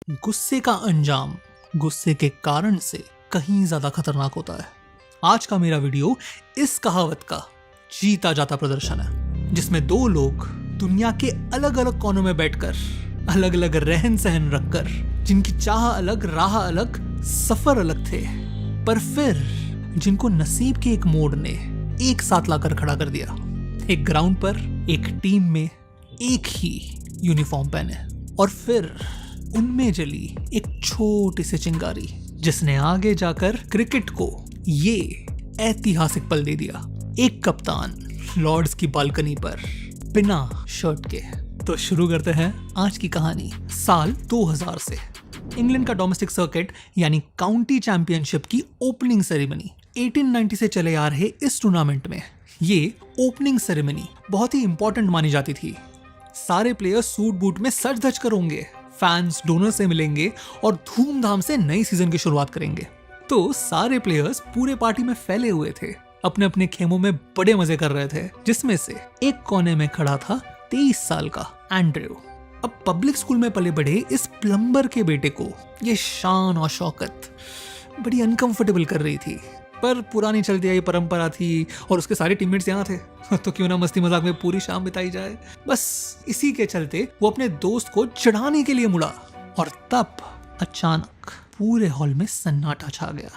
गुस्से का अंजाम गुस्से के कारण से कहीं ज्यादा खतरनाक होता है। आज का मेरा वीडियो इस कहावत का जीता जाता प्रदर्शन है, जिसमें दो लोग दुनिया के अलग अलग कोनों में बैठकर अलग अलग रहन सहन रखकर, जिनकी चाह अलग, राह अलग, सफर अलग थे, पर फिर जिनको नसीब के एक मोड़ ने एक साथ लाकर खड़ा कर दिया। एक ग्राउंड पर, एक टीम में, एक ही यूनिफॉर्म पहने, और फिर उनमें जली एक छोटी सी चिंगारी, जिसने आगे जाकर क्रिकेट को ये ऐतिहासिक पल दे दिया। एक कप्तान लॉर्ड्स की बालकनी पर बिना शर्ट के। तो शुरू करते हैं आज की कहानी। साल 2000 से इंग्लैंड का डोमेस्टिक सर्किट यानी काउंटी चैंपियनशिप की ओपनिंग सेरेमनी। 1890 से चले आ रहे इस टूर्नामेंट में ये ओपनिंग सेरेमनी बहुत ही इंपॉर्टेंट मानी जाती थी। सारे प्लेयर्स सूट बूट में सज धज कर होंगे, फैंस डोनर से मिलेंगे और धूमधाम से नई सीजन की शुरुआत करेंगे। तो सारे प्लेयर्स पूरे पार्टी में फैले हुए थे, अपने अपने खेमों में बड़े मजे कर रहे थे, जिसमें से एक कोने में खड़ा था 23 साल का एंड्रयू। अब पब्लिक स्कूल में पले बड़े इस प्लम्बर के बेटे को ये शान और शौकत बड़ी अनकंफर्टेबल कर रही थी, पर पुरानी चलती आई परंपरा थी और उसके सारे टीममेट्स यहाँ थे, तो क्यों ना मस्ती मजाक में पूरी शाम बिताई जाए। बस इसी के चलते वो अपने दोस्त को चिढ़ाने के लिए मुड़ा, और तब अचानक पूरे हॉल में सन्नाटा छा गया।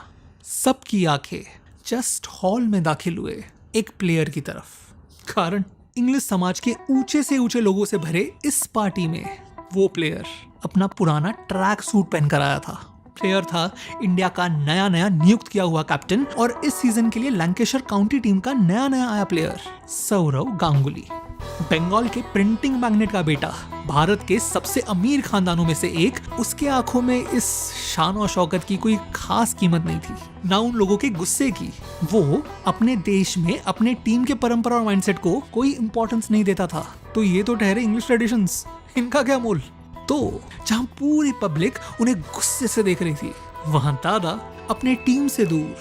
सबकी आंखें जस्ट हॉल में दाखिल हुए एक प्लेयर की तरफ। कारण इंग्लिश समाज के ऊंचे से ऊंचे लोगों से भरे इस पार्टी में वो प्लेयर अपना पुराना ट्रैक सूट पहनकर आया था। प्लेयर था इंडिया का नया नया नियुक्त किया हुआ कैप्टन और इस सीजन के लिए लैंकेशायर काउंटी टीम का नया नया आया प्लेयर सौरव गांगुली। बंगाल के प्रिंटिंग मैग्नेट का बेटा, भारत के सबसे अमीर खानदानों में से एक। उसके आंखों में इस शान और शौकत की कोई खास कीमत नहीं थी, ना उन लोगों के गुस्से की। वो अपने देश में अपने टीम के परंपरा और माइंडसेट को कोई इंपॉर्टेंस नहीं देता था। तो ये तो ठहरे इंग्लिश ट्रेडिशंस, इनका क्या मोल। तो जहां पूरी पब्लिक उन्हें गुस्से से देख रही थी, वहां दादा अपने टीम से दूर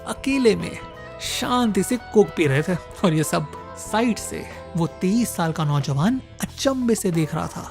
अकेले में शांति से कोक पी रहे थे, और ये सब साइड से वो 23 साल का नौजवान अचंभे से देख रहा था।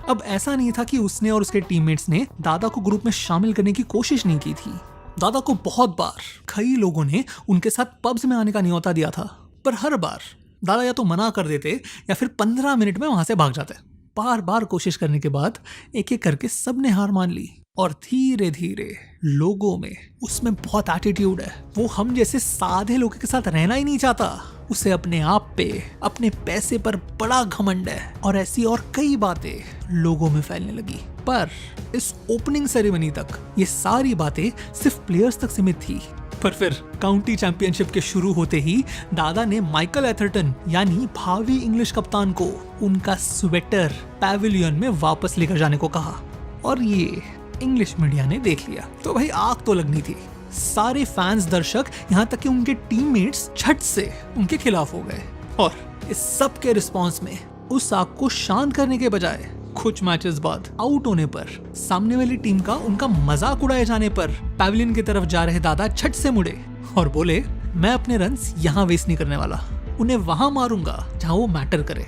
अब ऐसा नहीं था कि उसने और उसके टीममेट्स ने दादा को ग्रुप में शामिल करने की कोशिश नहीं की थी। दादा को बहुत बार कई लोगों ने उनके साथ पब्स में आने का न्योता दिया था, पर हर बार दादा या तो मना कर देते या फिर 15 मिनट में वहां से भाग जाते। बार बार कोशिश करने के बाद एक एक करके सबने हार मान ली, और धीरे धीरे लोगों में उसमें बहुत एटीट्यूड है। वो हम जैसे सादे लोगों के साथ रहना ही नहीं चाहता। उसे अपने आप पे, अपने पैसे पर बड़ा घमंड है, और ऐसी और कई बातें लोगों में फैलने लगी। पर इस ओपनिंग सेरेमनी तक ये सारी बातें सिर्फ प्लेयर्स तक सीमित थी। पर फिर काउंटी चैंपियनशिप के शुरू होते ही दादा ने माइकल एथरटन यानी भावी इंग्लिश कप्तान को उनका स्वेटर पैविलियन में वापस लेकर जाने को कहा, और ये इंग्लिश मीडिया ने देख लिया। तो भाई आग तो लगनी थी। सारे फैंस, दर्शक, यहाँ तक कि उनके टीममेट्स झट से उनके खिलाफ हो गए, और इस सब के रिस्पॉन्स में उस आग को शांत करने के बजाय कुछ मैचेस बाद आउट होने पर, सामने वाली टीम का उनका मजाक उड़ाए जाने पर पैविलियन की तरफ जा रहे दादा झट से मुड़े और बोले, मैं अपने रन्स यहाँ वेस्ट नहीं करने वाला, उन्हें वहां मारूंगा जहां वो मैटर करे।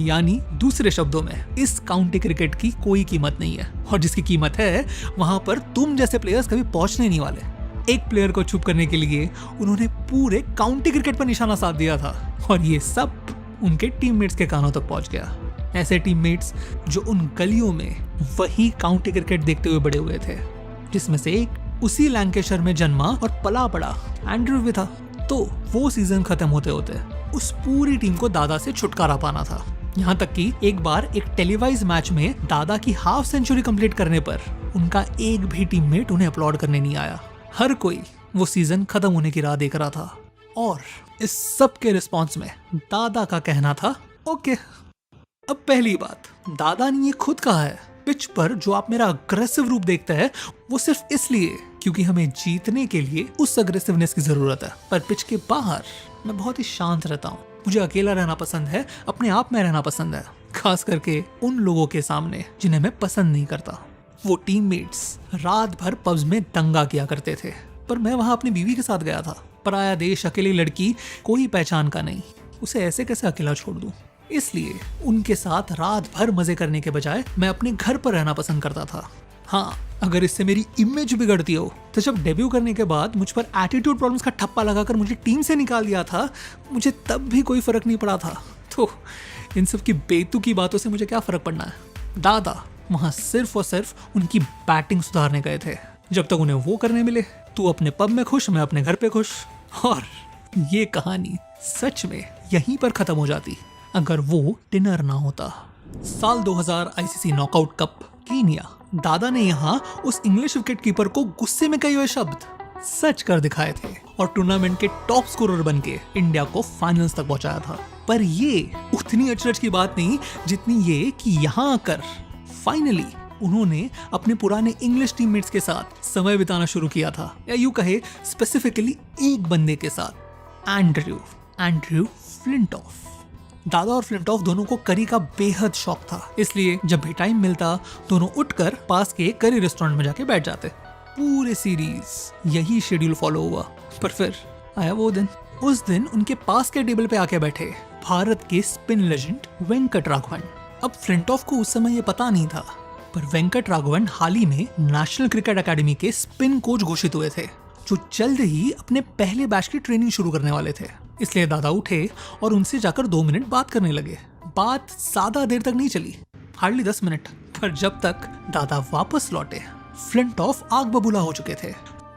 यानी दूसरे शब्दों में, इस काउंटी क्रिकेट की कोई कीमत नहीं है, और जिसकी कीमत है वहां पर तुम जैसे प्लेयर्स कभी पहुंचने नहीं वाले। एक प्लेयर को चुप करने के लिए उन्होंने पूरे काउंटी क्रिकेट पर निशाना साध दिया था, और ये सब उनके टीममेट्स के कानों तक पहुंच गया। ऐसे टीममेट्स जो उन गलियों में वही काउंटी क्रिकेट देखते हुए बड़े हुए थे, जिसमें से एक उसी लैंकेशायर में जन्मा और पला बड़ा एंड्रयू भी था। तो वो सीजन खत्म होते होते उस पूरी टीम को दादा से छुटकारा पाना था। यहाँ तक कि एक बार एक टेलीवाइज मैच में दादा की हाफ सेंचुरी कंप्लीट करने पर उनका एक भी टीममेट उन्हें अपलॉड करने नहीं आया। हर कोई वो सीजन खत्म होने की राह देख रहा था, और इस सब के रिस्पॉन्स में दादा का कहना था, ओके। अब पहली बात, दादा ने ये खुद कहा है, पिच पर जो आप मेरा अग्रेसिव रूप देखते हैं वो सिर्फ इसलिए क्योंकि हमें जीतने के लिए उस अग्रेसिवनेस की जरूरत है, पर पिच के बाहर मैं बहुत ही शांत रहता हूँ। मुझे अकेला रहना पसंद है, अपने आप में रहना पसंद है, खास करके उन लोगों के सामने जिन्हें मैं पसंद नहीं करता। वो टीममेट्स रात भर पब्स में दंगा किया करते थे, पर मैं वहां अपनी बीवी के साथ गया था। पराया देश, अकेली लड़की, कोई पहचान का नहीं, उसे ऐसे कैसे अकेला छोड़ दूं। इसलिए उनके साथ रात भर मजे करने के बजाय मैं अपने घर पर रहना पसंद करता था। हाँ, अगर इससे मेरी इमेज बिगड़ती हो तो जब डेब्यू करने के बाद मुझ पर एटीट्यूड प्रॉब्लम्स का ठप्पा लगाकर मुझे टीम से निकाल दिया था, मुझे तब भी कोई फर्क नहीं पड़ा था। तो इन सब की बेतुकी बातों से मुझे क्या फर्क पड़ना है। दादा वहां सिर्फ और सिर्फ उनकी बैटिंग सुधारने गए थे। जब तक उन्हें वो करने मिले, तू अपने पब में खुश, मैं अपने घर पे खुश। और ये कहानी सच में यहीं पर खत्म हो जाती अगर वो डिनर ना होता। साल 2000 आईसीसी नॉकआउट कप, कीनिया। दादा ने यहाँ उस इंग्लिश विकेट कीपर को गुस्से में कहे हुए शब्द सच कर दिखाए थे और टूर्नामेंट के टॉप स्कोरर बन के इंडिया को फाइनल्स तक पहुंचाया था। पर ये उतनी अचरज की बात नहीं जितनी ये कि यहाँ आकर फाइनली उन्होंने अपने पुराने इंग्लिश टीममेट्स के साथ समय बिताना शुरू किया था, या यूं कहे स्पेसिफिकली एक बंदे के साथ, एंड्रयू फ्लिंटॉफ। दादा और फ्लिंटॉफ दोनों को करी का बेहद शौक था, इसलिए जब भी टाइम मिलता दोनों उठकर पास के करी रेस्टोरेंट में जाके बैठ जाते। पूरे सीरीज यही शेड्यूल फॉलो हुआ। पर फिर आया वो दिन। उस दिन उनके पास के टेबल पे आके बैठे भारत के स्पिन लेजेंड वेंकट राघवन। अब फ्लिंटॉफ को उस समय ये पता नहीं था, पर वेंकट राघवन हाल ही में नेशनल क्रिकेट एकेडमी के स्पिन कोच घोषित हुए थे, जो जल्द ही अपने पहले बैच की ट्रेनिंग शुरू करने वाले थे। इसलिए दादा उठे और उनसे जाकर 2 मिनट बात करने लगे। बात ज्यादा देर तक नहीं चली, हार्डली 10 मिनट। पर जब तक दादा वापस लौटे, फ्लिंटॉफ आग बबूला हो चुके थे।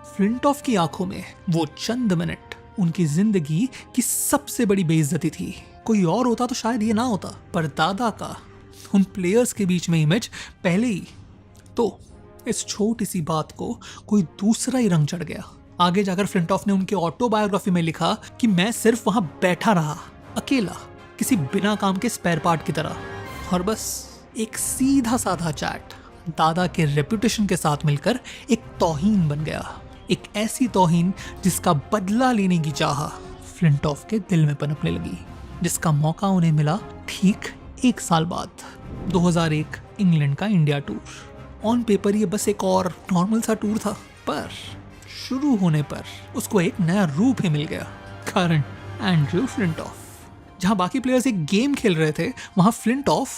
फ्लिंटॉफ की आंखों में वो चंद मिनट उनकी जिंदगी की सबसे बड़ी बेइज्जती थी। कोई और होता तो शायद ये ना होता, पर दादा का उन प्लेयर्स के बीच में इमेज पहले ही तो इस छोटी सी बात को कोई दूसरा ही रंग चढ़ गया। आगे जाकर फ्लिंटॉफ ने उनके ऑटोबायोग्राफी में लिखा कि मैं सिर्फ वहां बैठा रहा, अकेला, किसी बिना काम के स्पेयर पार्ट की तरह, और बस एक सीधा साधा चैट दादा के रेपुटेशन के साथ मिलकर एक तौहीन बन गया। एक ऐसी तौहीन जिसका बदला लेने की चाह फ्लिंटॉफ के दिल में पनपने लगी, जिसका मौका उन्हें मिला ठीक 1 साल बाद, 2001 इंग्लैंड का इंडिया टूर। ऑन पेपर ये बस एक और नॉर्मल सा टूर था, पर शुरू होने पर उसको एक नया रूप ही मिल गया, कारण एंड्रयू फ्लिंटॉफ। जहां बाकी प्लेयर्स एक गेम खेल रहे थे, वहां फ्लिंटॉफ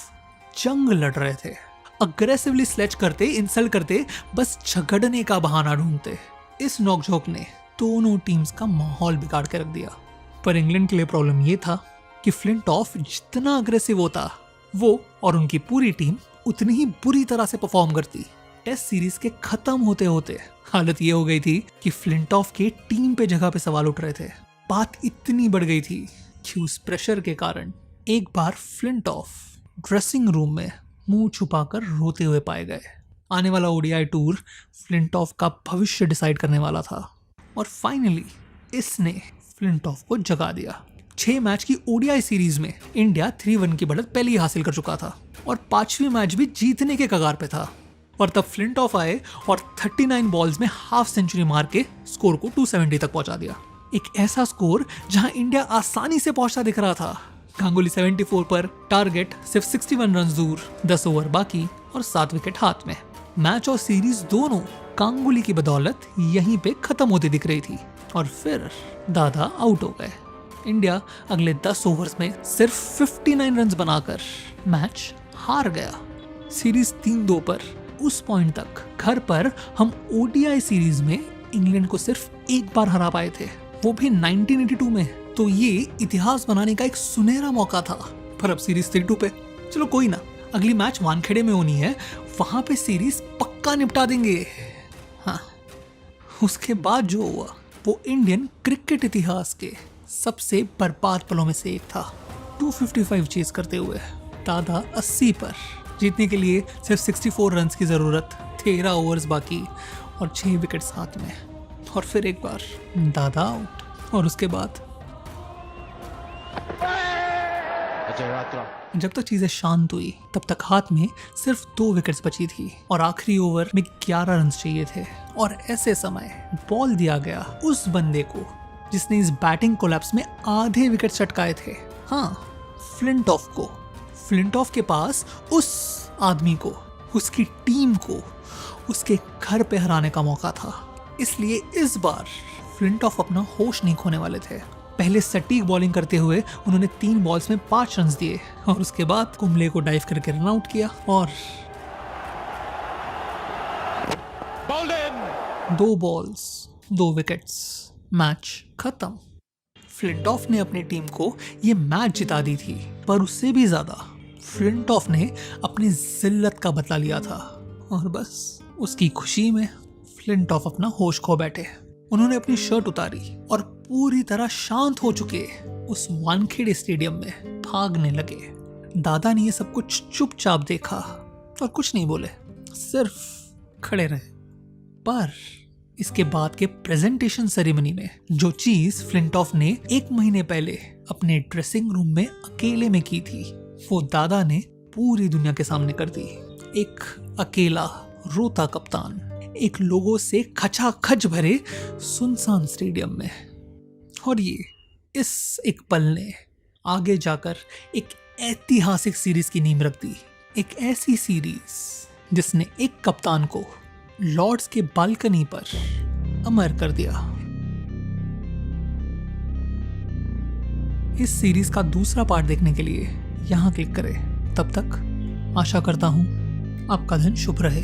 जंग लड़ रहे थे। अग्रेसिवली स्लेच करते, इंसल्ट करते, बस झगड़ने का बहाना ढूंढते। इस नोकझोंक ने दोनों टीम्स का माहौल बिगाड़ के रख दिया। पर इंग्लैंड के लिए प्रॉब्लम यह था कि फ्लिंटॉफ जितना अग्रेसिव होता, वो और उनकी पूरी टीम उतनी ही बुरी तरह से परफॉर्म करती। टेस्ट सीरीज के खत्म होते होते हालत ये हो गई थी कि फ्लिंटॉफ के टीम पे जगह पे सवाल उठ रहे थे। बात इतनी बढ़ गई थी कि उस प्रेशर के कारण एक बार फ्लिंटॉफ ड्रेसिंग रूम में मुंह छुपाकर रोते हुए पाए गए। आने वाला ओडीआई टूर फ्लिंटॉफ का भविष्य डिसाइड करने वाला था, और फाइनली इसने फ्लिंटॉफ को जगा दिया। 6 मैच की ओडीआई सीरीज में इंडिया 3-1 की बढ़त पहले ही हासिल कर चुका था और 5वीं मैच भी जीतने के कगार पे था। और तब फ्लिंटॉफ आए और 39 बॉल्स में हाफ सेंचुरी मार के स्कोर को 270 तक पहुंचा दिया। एक ऐसा स्कोर जहां इंडिया आसानी से पहुंचता दिख रहा था। गांगुली 74 पर, टारगेट सिर्फ 61 रन दूर, 10 ओवर बाकी और 7 विकेट हाथ में। मैच और सीरीज दोनों गांगुली की बदौलत यहीं पे खत्म होती दिख रही थी, और फिर दादा आउट हो गए। इंडिया अगले 10 ओवर्स में सिर्फ 59 रन बनाकर मैच हार गया। सीरीज 3-2 पर। उस पॉइंट तक घर पर हम ओडीआई सीरीज में इंग्लैंड को सिर्फ एक बार हरा पाए थे, वो भी 1982 में। तो ये इतिहास बनाने का एक सुनहरा मौका था। पर अब सीरीज 3-2 पे। चलो कोई ना, अगली मैच वानखेड़े में होनी है, वहां पे सीरीज पक्का निपटा देंगे। हाँ, उसके बाद जो हुआ वो इंडियन क्रिकेट इतिहास के सबसे बर्बाद पलों में से एक था। 255 चेज करते हुए दादा 80 पर, जीतने के लिए सिर्फ 64 रन की जरूरत, 13 ओवर्स बाकी और 6 विकेट्स हाथ में, और फिर एक बार दादा आउट। और उसके बाद जब तक चीजें शांत हुई, तब तक हाथ में सिर्फ 2 विकेट्स बची थी और आखिरी ओवर में 11 रन चाहिए थे। और ऐसे समय बॉल दिया गया उस बंदे को जिसने इस बैटिंग कोलैप्स में आधे विकेट चटकाए थे। हाँ, फ्लिंटॉफ को। फ्लिंटॉफ के पास उस आदमी को, उसकी टीम को उसके घर पे हराने का मौका था। इसलिए इस बार फ्लिंटॉफ अपना होश नहीं खोने वाले थे। पहले सटीक बॉलिंग करते हुए उन्होंने 3 बॉल्स में 5 रन दिए, और उसके बाद कुंबले को डाइव करके रन आउट किया। और bowled in. 2 balls 2 wickets, match खत्म। फ्लिंटॉफ ने अपनी टीम को ये मैच जिता दी थी, पर उससे भी ज्यादा फ्लिंटॉफ ने अपनी जिल्लत का बदला लिया था। और बस उसकी खुशी में फ्लिंटॉफ अपना होश खो बैठे। उन्होंने अपनी शर्ट उतारी और पूरी तरह शांत हो चुके उस वानखेड़े स्टेडियम में भागने लगे। दादा ने ये सब कुछ चुपचाप देखा और कुछ नहीं बोले, सिर्फ खड़े रहे। पर इसके बाद के प्रेजेंटेशन सेरेमनी में जो चीज फ्लिंटॉफ ने 1 महीने पहले अपने ड्रेसिंग रूम में अकेले में की थी, वो दादा ने पूरी दुनिया के सामने कर दी। एक अकेला रोता कप्तान, एक लोगों से खचाखच भरे सुनसान स्टेडियम में। और ये इस एक पल ने आगे जाकर एक ऐतिहासिक सीरीज की नींव रख दी। एक ऐसी सीरीज जिसने एक कप्तान को लॉर्ड्स के बालकनी पर अमर कर दिया। इस सीरीज का दूसरा पार्ट देखने के लिए यहाँ क्लिक करें। तब तक आशा करता हूँ आपका दिन शुभ रहे।